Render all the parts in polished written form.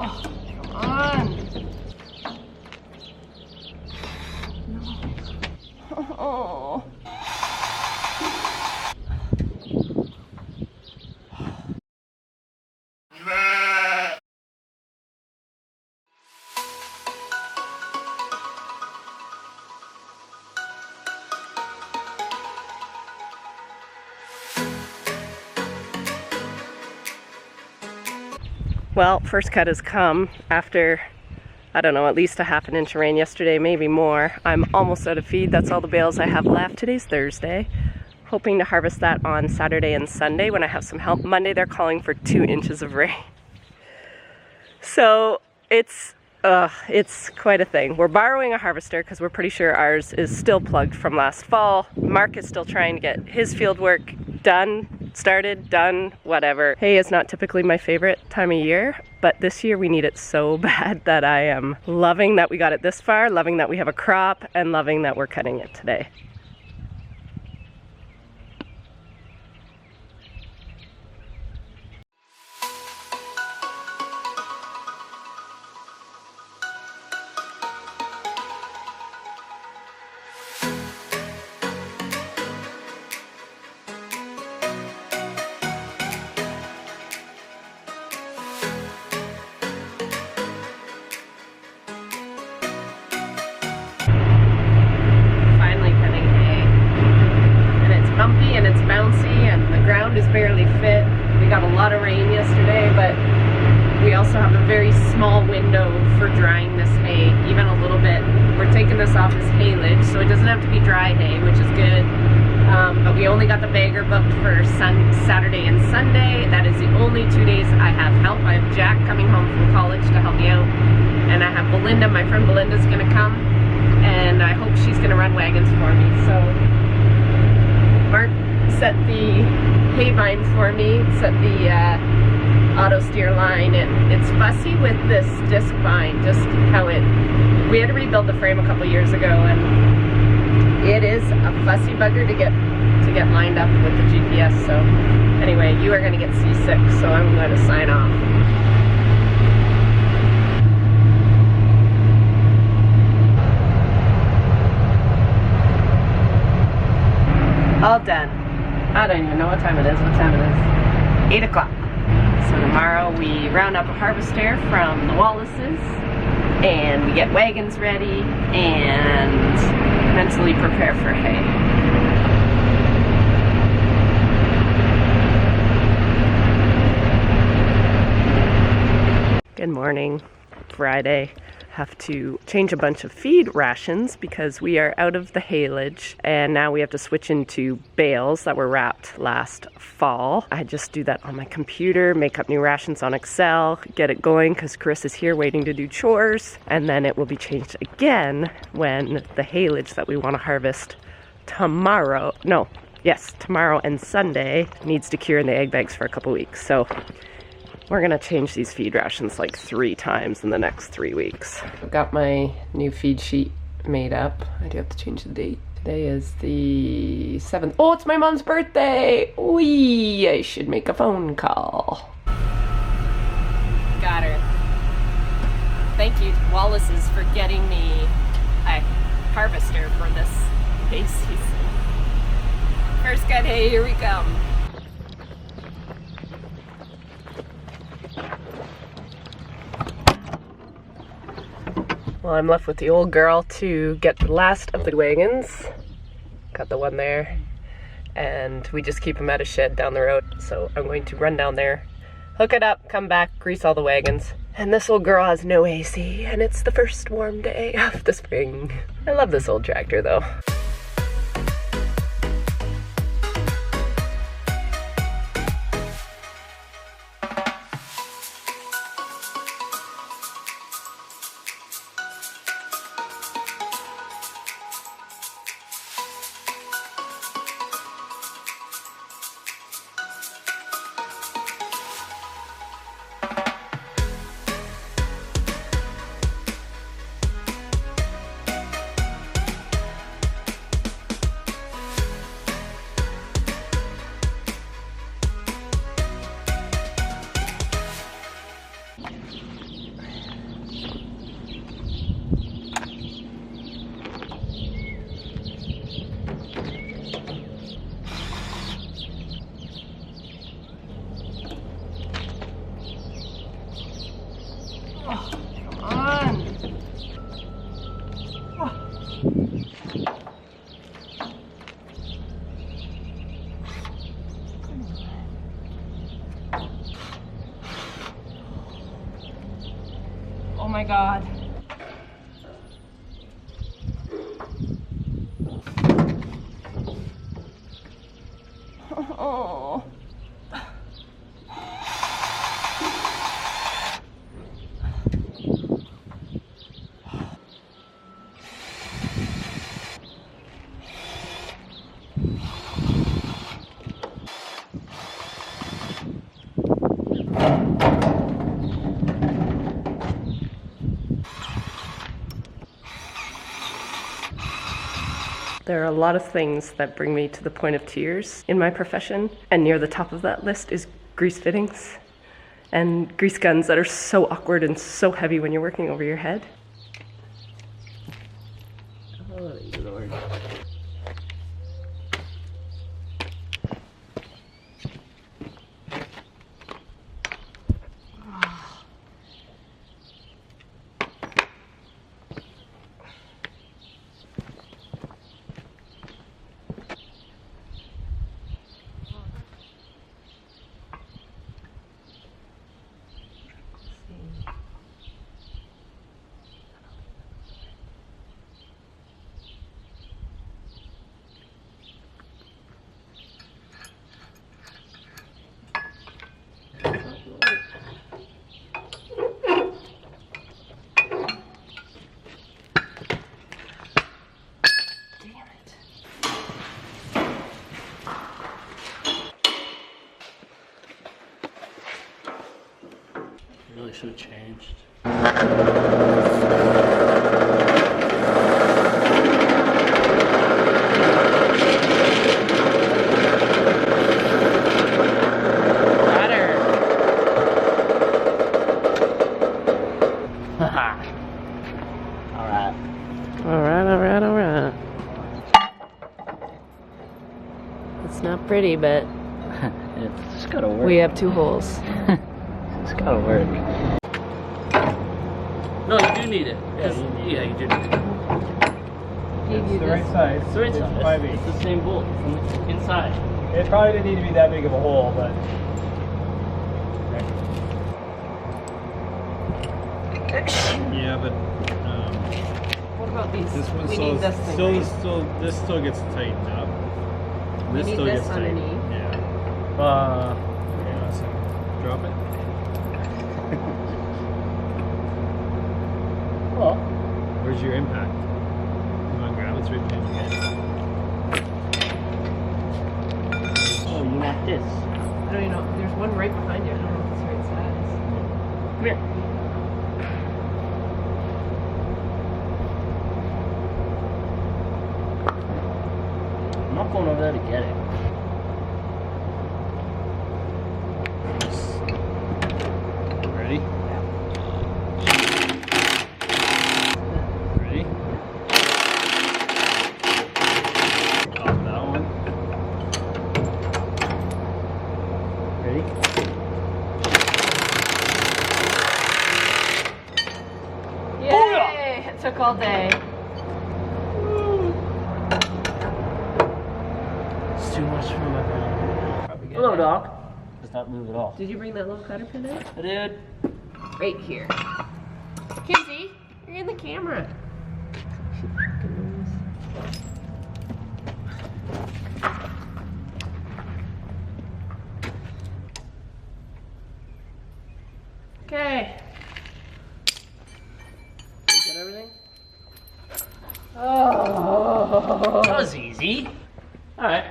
Oh, come on. No. Oh. Well, first cut has come after, I don't know, at least a half an inch of rain yesterday, maybe more. I'm almost out of feed. That's all the bales I have left. Today's Thursday. Hoping to harvest that on Saturday and Sunday when I have some help. Monday they're calling for 2 inches of rain. So it's quite a thing. We're borrowing a harvester because we're pretty sure ours is still plugged from last fall. Mark is still trying to get his field work done. Started, done, whatever. Hay is not typically my favorite time of year, but this year we need it so bad that I am loving that we got it this far, loving that we have a crop, and loving that we're cutting it today. And it's bouncy and the ground is barely fit. We got a lot of rain yesterday, but we also have a very small window for drying this hay, even a little bit. We're taking this off as haylage, so it doesn't have to be dry hay, which is good. But we only got the bagger booked for Saturday and Sunday. That is the only 2 days I have help. I have Jack coming home from college to help me out, and I have Belinda, my friend Belinda's gonna come, and I hope she's gonna run wagons for me. So Mark set the hay vine for me, set the auto steer line. It's fussy with this disc vine, just how we had to rebuild the frame a couple years ago, and it is a fussy bugger to get lined up with the GPS. So anyway, you are going to get seasick, so I'm going to sign off. All done. I don't even know what time it is. What time it is? 8 o'clock. So tomorrow we round up a harvester from the Wallaces and we get wagons ready and mentally prepare for hay. Good morning. Friday. Have to change a bunch of feed rations because we are out of the haylage and now we have to switch into bales that were wrapped last fall. I just do that on my computer, make up new rations on Excel, get it going because Chris is here waiting to do chores, and then it will be changed again when the haylage that we want to harvest tomorrow and Sunday needs to cure in the egg bags for a couple weeks. So we're gonna change these feed rations like 3 times in the next 3 weeks. I've got my new feed sheet made up. I do have to change the date. Today is the 7th. Oh, it's my mom's birthday! Wee! I should make a phone call. Got her. Thank you, Wallace's, for getting me a harvester for this hay season. First cut hay, here we come. Well, I'm left with the old girl to get the last of the wagons. Got the one there. And we just keep them at a shed down the road. So I'm going to run down there, hook it up, come back, grease all the wagons. And this old girl has no AC, and it's the first warm day of the spring. I love this old tractor though. Oh my God. Oh. There are a lot of things that bring me to the point of tears in my profession, and near the top of that list is grease fittings and grease guns that are so awkward and so heavy when you're working over your head. Oh, Lord. Really should have changed. Alright. It's not pretty, but It's just gotta work. we have 2 holes. It's gotta work. No, you do need it. Yeah, you do need it. It's the right size. It's the right size. 5/8. It's the same bolt from the inside. It probably didn't need to be that big of a hole, but yeah, but What about these? this one we still, need this thing, this still gets tightened up. We This need still this gets tightened. underneath. Yeah. Hang on a second. Drop it. Well, Where's your impact? You want to grab it? It's right behind your head. oh, you want this? I don't even know. There's one right behind you. I don't know if it's the right size. Come here. I'm not going over there to get it. Ready? Ready? Top of that one. Ready? Yay! It took all day. It's too much for my hand. Probably good. Hello, Doc. Does not move at all. Did you bring that little cutter pin out? I did. Right here. Kinsey, you're in the camera. Okay. You get everything? Oh. That was easy. Alright.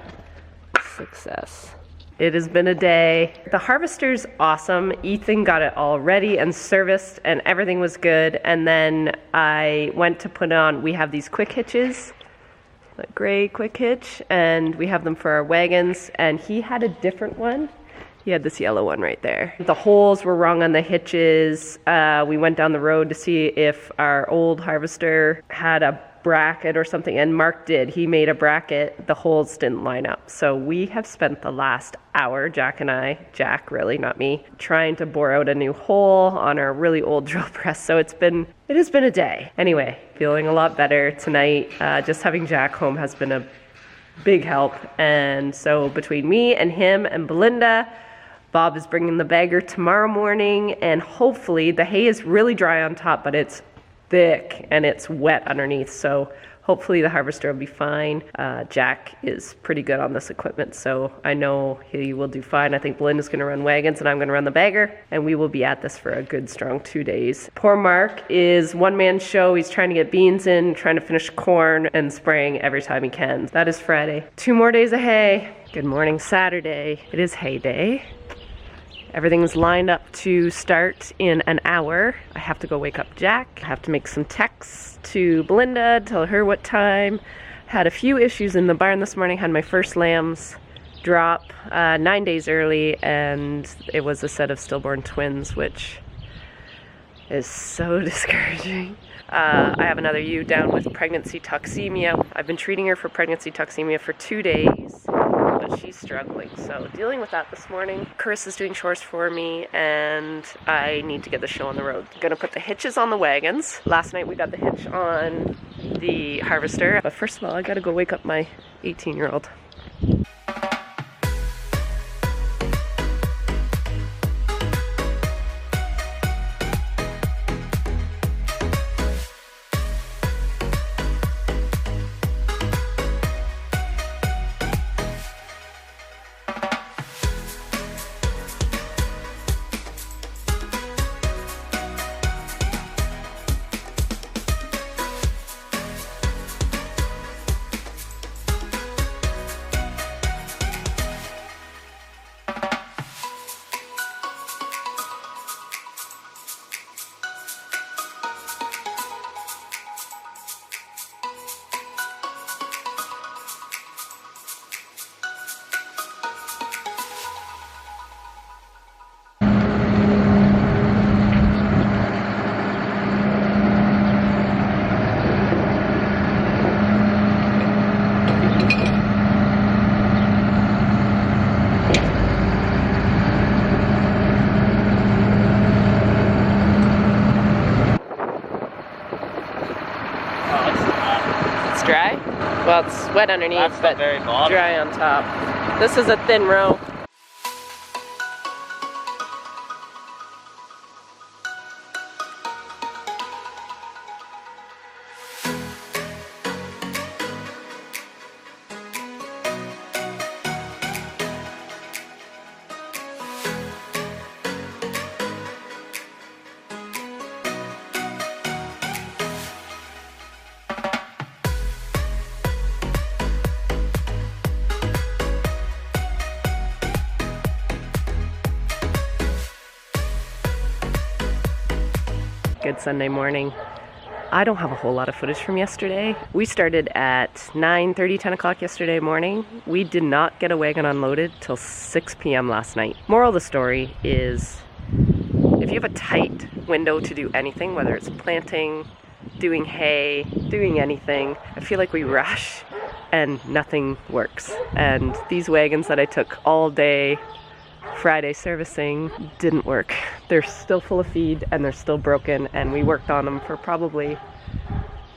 Success. It has been a day. The harvester's awesome. Ethan got it all ready and serviced and everything was good. And then I went to put on, we have these quick hitches, a gray quick hitch, and we have them for our wagons. And he had a different one. He had this yellow one right there. The holes were wrong on the hitches. We went down the road to see if our old harvester had a bracket or something, and Mark did. He made a bracket. The holes didn't line up. So we have spent the last hour, Jack and I, Jack really, not me, trying to bore out a new hole on our really old drill press. So it has been a day. Anyway, feeling a lot better tonight. Just having Jack home has been a big help. And so between me and him and Belinda, Bob is bringing the bagger tomorrow morning, and hopefully the hay is really dry on top, but it's thick and it's wet underneath, so hopefully the harvester will be fine. Jack is pretty good on this equipment, so I know he will do fine. I think Belinda's going to run wagons and I'm going to run the bagger, and we will be at this for a good strong 2 days. Poor Mark is one-man show. He's trying to get beans in, trying to finish corn, and spraying every time he can. That is Friday. 2 more days of hay. Good morning, Saturday. It is hay day. Everything's lined up to start in an hour. I have to go wake up Jack. I have to make some texts to Belinda, tell her what time. Had a few issues in the barn this morning. Had my first lambs drop 9 days early, and it was a set of stillborn twins, which is so discouraging. I have another ewe down with pregnancy toxemia. I've been treating her for pregnancy toxemia for 2 days, but she's struggling. So dealing with that this morning. Chris is doing chores for me, and I need to get the show on the road. I'm gonna put the hitches on the wagons. Last night we got the hitch on the harvester. But first of all, I gotta go wake up my 18-year-old. Dry? Well, it's wet underneath, but very bottom. Dry on top. This is a thin row. Good Sunday morning. I don't have a whole lot of footage from yesterday. We started at 9:30, 10 o'clock yesterday morning. We did not get a wagon unloaded till 6 p.m. last night. Moral of the story is, if you have a tight window to do anything, whether it's planting, doing hay, doing anything, I feel like we rush and nothing works. And these wagons that I took all day Friday servicing didn't work. They're still full of feed and they're still broken, and we worked on them for probably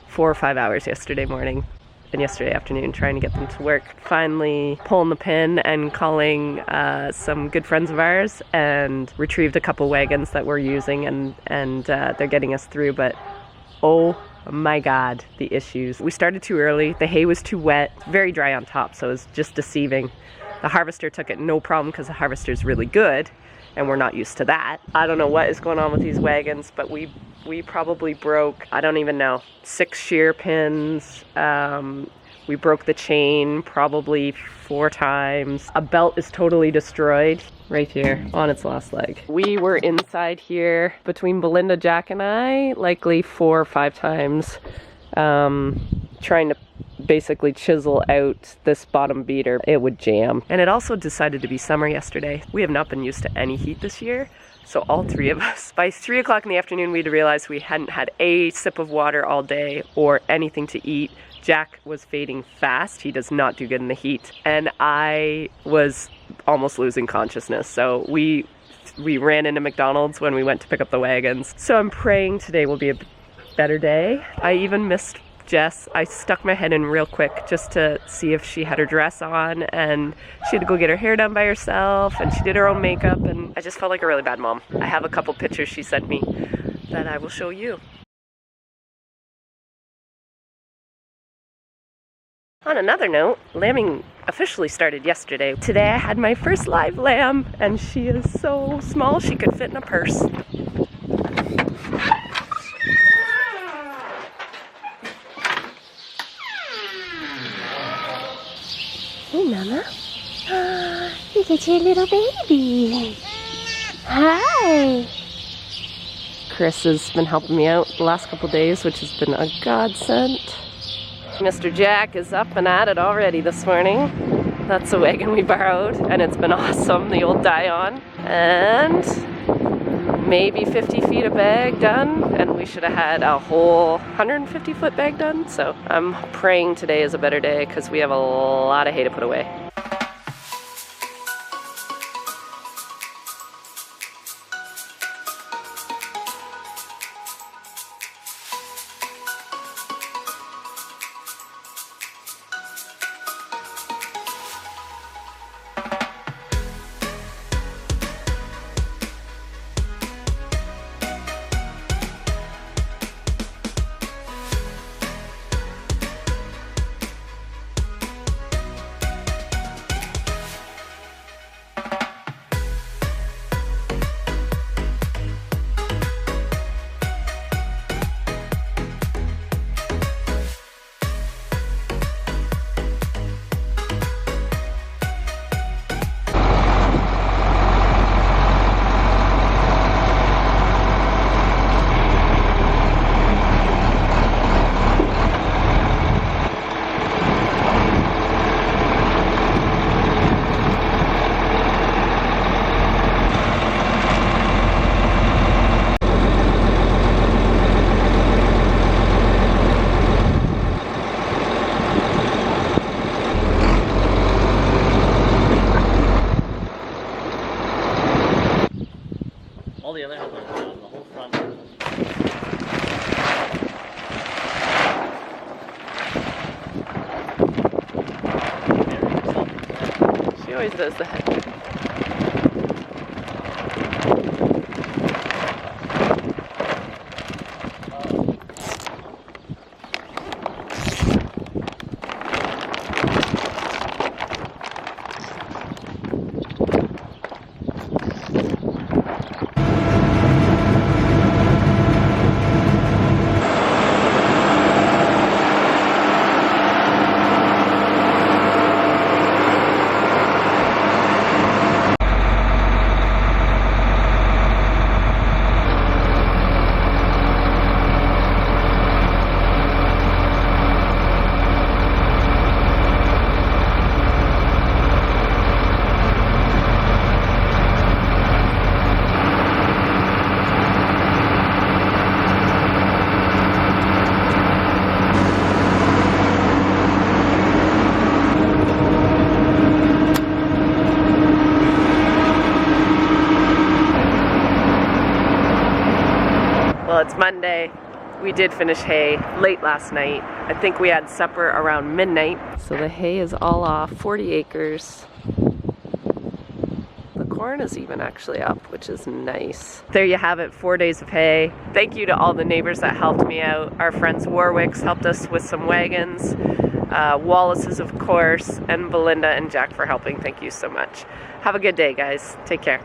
4 or 5 hours yesterday morning and yesterday afternoon trying to get them to work. Finally pulling the pin and calling some good friends of ours, and retrieved a couple wagons that we're using, and they're getting us through. But oh my God, the issues. We started too early. The hay was too wet, very dry on top, so it was just deceiving. The harvester took it no problem because the harvester is really good and we're not used to that. I don't know what is going on with these wagons, but we probably broke, I don't even know, 6 shear pins. We broke the chain probably 4 times. A belt is totally destroyed right here on its last leg. We were inside here between Belinda, Jack, and I likely 4 or 5 times trying to basically chisel out this bottom beater, it would jam. And it also decided to be summer yesterday. We have not been used to any heat this year. So all three of us, by 3 o'clock in the afternoon, we'd realized we hadn't had a sip of water all day or anything to eat. Jack was fading fast. He does not do good in the heat. And I was almost losing consciousness. So we ran into McDonald's when we went to pick up the wagons. So I'm praying today will be a better day. I even missed Jess. I stuck my head in real quick just to see if she had her dress on, and she had to go get her hair done by herself, and she did her own makeup, and I just felt like a really bad mom. I have a couple pictures she sent me that I will show you. On another note, lambing officially started yesterday. Today I had my first live lamb, and she is so small she could fit in a purse. Hey, Mama. Look at your little baby. Hi. Chris has been helping me out the last couple days, which has been a godsend. Mr. Jack is up and at it already this morning. That's a wagon we borrowed, and it's been awesome, the old die-on. And maybe 50 feet of bag done, and we should have had a whole 150-foot bag done. So I'm praying today is a better day because we have a lot of hay to put away. All the other helpers are on the whole front. She always does that. Well, it's Monday. We did finish hay late last night. I think we had supper around midnight. So the hay is all off, 40 acres. The corn is even actually up, which is nice. There you have it, 4 days of hay. Thank you to all the neighbors that helped me out. Our friends Warwick's helped us with some wagons. Wallace's, of course, and Belinda and Jack for helping. Thank you so much. Have a good day, guys. Take care.